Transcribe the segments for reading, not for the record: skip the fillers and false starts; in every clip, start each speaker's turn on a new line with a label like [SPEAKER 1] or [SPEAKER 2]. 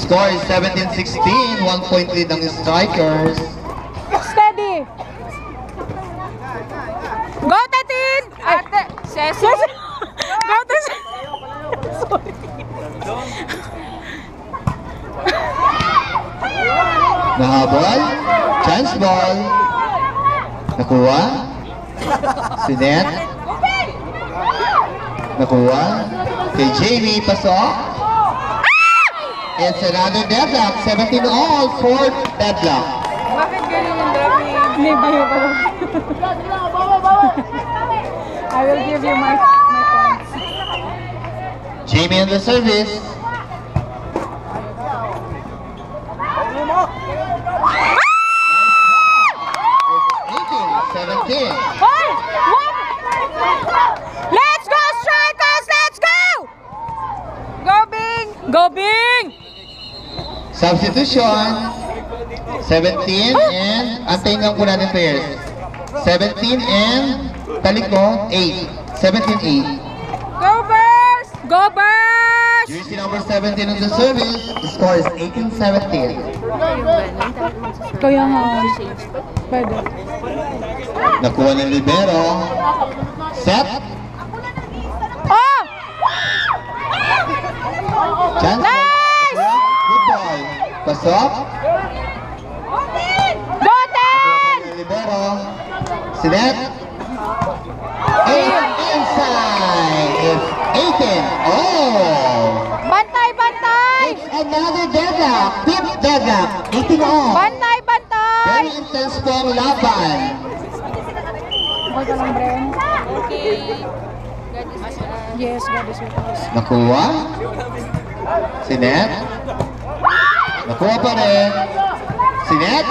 [SPEAKER 1] Score is 17-16. 1 point lead ng strikers.
[SPEAKER 2] Steady! Go, Tatin! Ate! Cecil! Go, Tatin! Sorry.
[SPEAKER 1] Nahabol. Chance ball. Nakuha. Sinet. Nakuha. Kay Jamie. Pasok. It's another deadlock. 17 all. 4 deadlock.
[SPEAKER 2] Bakit ganun yung dropping? Maybe pa lang. I will give you my points.
[SPEAKER 1] Jamie on the service. It's 18-17.
[SPEAKER 2] Hoy! Let's go, strikers! Let's go! Go, Bing! Go, Bing!
[SPEAKER 1] Substitution. 17 and antayin lang po natin players. 17 and taliko 8. 17-8.
[SPEAKER 2] Go, Bears! Go, Bears!
[SPEAKER 1] Jersey number 17 on the service. The score is 18-17.
[SPEAKER 2] Kaya nga. Pwede.
[SPEAKER 1] Nakuha ng libero. Set.
[SPEAKER 2] Oh!
[SPEAKER 1] Chance.
[SPEAKER 2] Nice!
[SPEAKER 1] Good ball. Pasok.
[SPEAKER 2] Go, Ten!
[SPEAKER 1] Libero. Sinet. Inside. It's 18. Oh!
[SPEAKER 2] Bantay, bantay!
[SPEAKER 1] It's another deadlock. 5th deadlock. 18 all.
[SPEAKER 2] Bantay, bantay!
[SPEAKER 1] Very intense po ang laban.
[SPEAKER 2] Okay ka lang, Bren? Okay. Yes, God is with us.
[SPEAKER 1] Nakuha. Sinet. Nakuha pa rin. Sinet.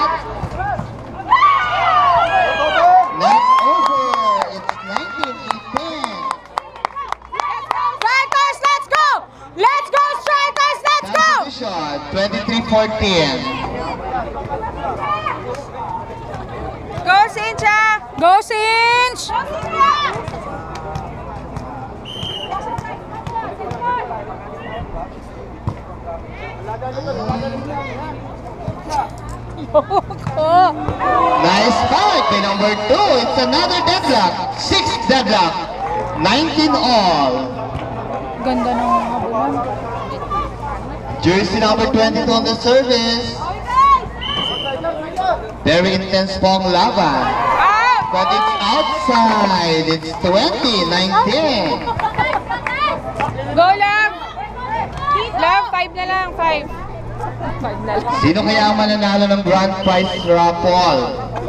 [SPEAKER 1] Not over. It's 19-18.
[SPEAKER 2] Strikers, let's go! Let's go, strikers, let's go!
[SPEAKER 1] Substitution, 23-14.
[SPEAKER 2] Go, Cincha! Go, Cinch!
[SPEAKER 1] Nice fight by number 2. It's another deadlock. 6th deadlock. 19 all.
[SPEAKER 2] Ganda ng habulan.
[SPEAKER 1] Jersey number 22 on the service. Very intense po ang laban. But it's outside. It's 20-19.
[SPEAKER 2] Go, Love! Love, 5 na lang, 5. 5 na lang.
[SPEAKER 1] Sino kaya ang mananalo ng grand prize raffle?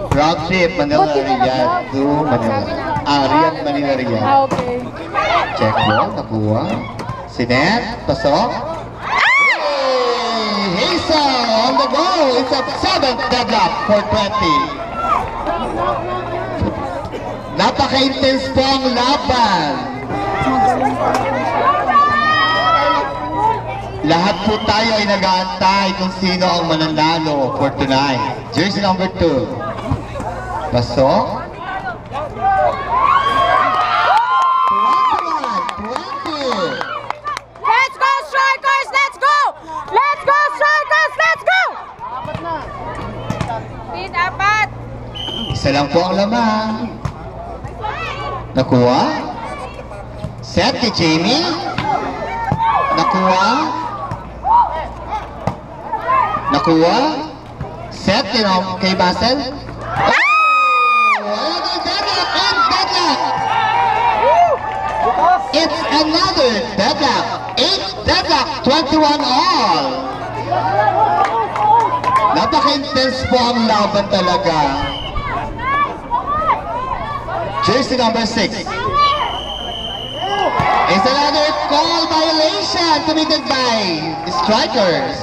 [SPEAKER 1] Round trip, Manila Riyadh to Manila. Riyadh, Manila Riyadh.
[SPEAKER 2] Okay.
[SPEAKER 1] Check ball, nakuha. Sinet, pasok. Hey! Hazel on the go! It's a 7th deadlock for 20. Napaka-intense po ang laban. Lahat po tayo ay nag-aantay kung sino ang mananalo for tonight. Jersey number 2. Pasok. 21-20.
[SPEAKER 2] Let's go, strikers! Let's go! Let's go, strikers! Let's go! Speed, 4.
[SPEAKER 1] Isa lang po ang laman. Nakuha. Set kay Jamie. Nakuha. Nakuha. Set kay Basel. Oh! Another deadlock and deadlock. It's another deadlock. 8 deadlock. 21 all. Napaka-intense po ang laban talaga. Jersey number 6. It's another call violation committed by the strikers.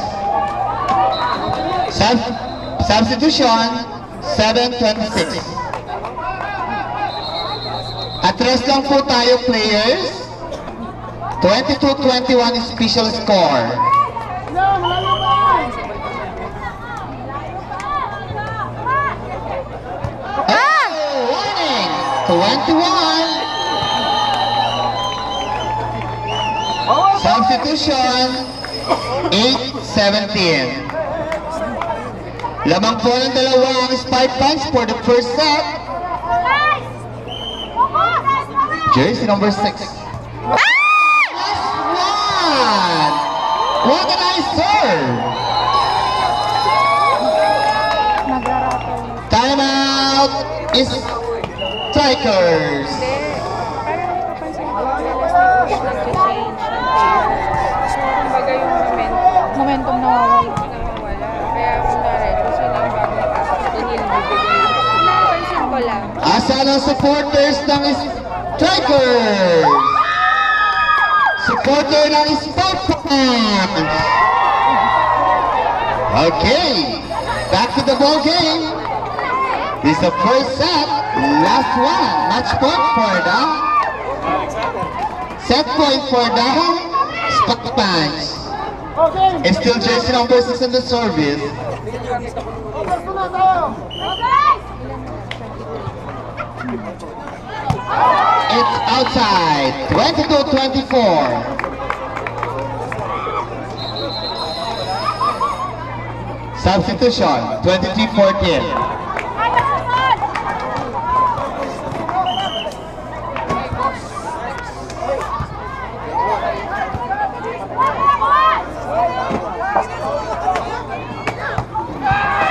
[SPEAKER 1] Substitution, 7-26. Atras lang po tayo, players. 22-21 special score. Oh, warning! 21. Substitution, 8-6. 17. Lamang po ng dalawa ang spike punch for the first set. Jersey number 6. Last one! What a nice serve! Time out is strikers.
[SPEAKER 2] Parang napapansin ko, realistic push nag-change ng pace. So, kumbaga yung momentum nawawala. Kaya kung diretso, sila yung bago napasok. Doon yung bibigay. Napansin ko lang.
[SPEAKER 1] Asa ng supporters ng strikers? Supporter ng spike punch. Okay, back to the ball game. This is the first set, last one. Match point for the set point for the spike punch. It's still jersey number 6 in the service. It's outside, 22-24. Substitution, 23-14.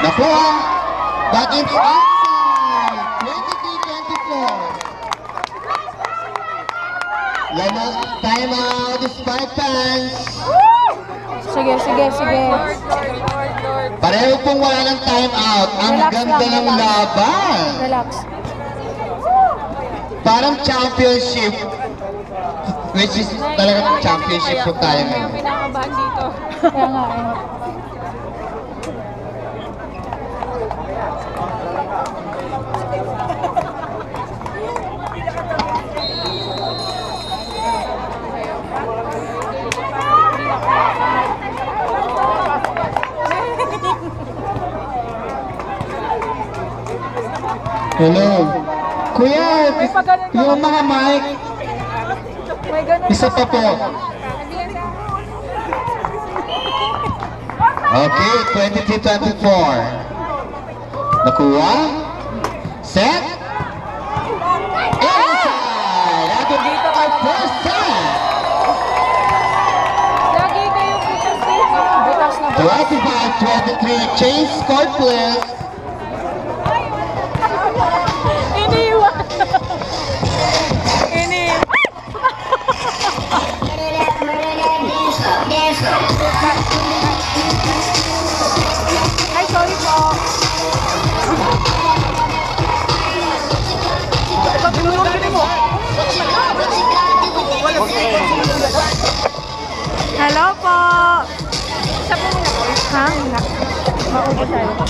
[SPEAKER 1] Nakuha, but it's outside, 23-24. Time out, spike punch.
[SPEAKER 3] Sige.
[SPEAKER 1] Pareho pong wala ng time out. Ang
[SPEAKER 3] Relax
[SPEAKER 1] ganda
[SPEAKER 3] lang,
[SPEAKER 1] ng
[SPEAKER 3] relax.
[SPEAKER 1] laban.
[SPEAKER 3] Relax.
[SPEAKER 1] Parang championship. Which is talagang championship po tayo
[SPEAKER 2] Kaya
[SPEAKER 1] ngayon.
[SPEAKER 2] pinakabahan dito.
[SPEAKER 3] Kaya nga eh.
[SPEAKER 1] Hello. Kuya, yung mga mic,
[SPEAKER 2] May ganun
[SPEAKER 1] isa pa po. Okay, 23-24. Nakuha. Set. Inside. At dito ang first set.
[SPEAKER 2] Lagi kayo butas dito.
[SPEAKER 3] Butas na butas.
[SPEAKER 1] 25-23. Change score please.
[SPEAKER 2] Iniwan. Iniwan. Ay, sorry po.
[SPEAKER 3] Hello po!
[SPEAKER 2] Isa po muna po.
[SPEAKER 3] Ha? Maubos tayo.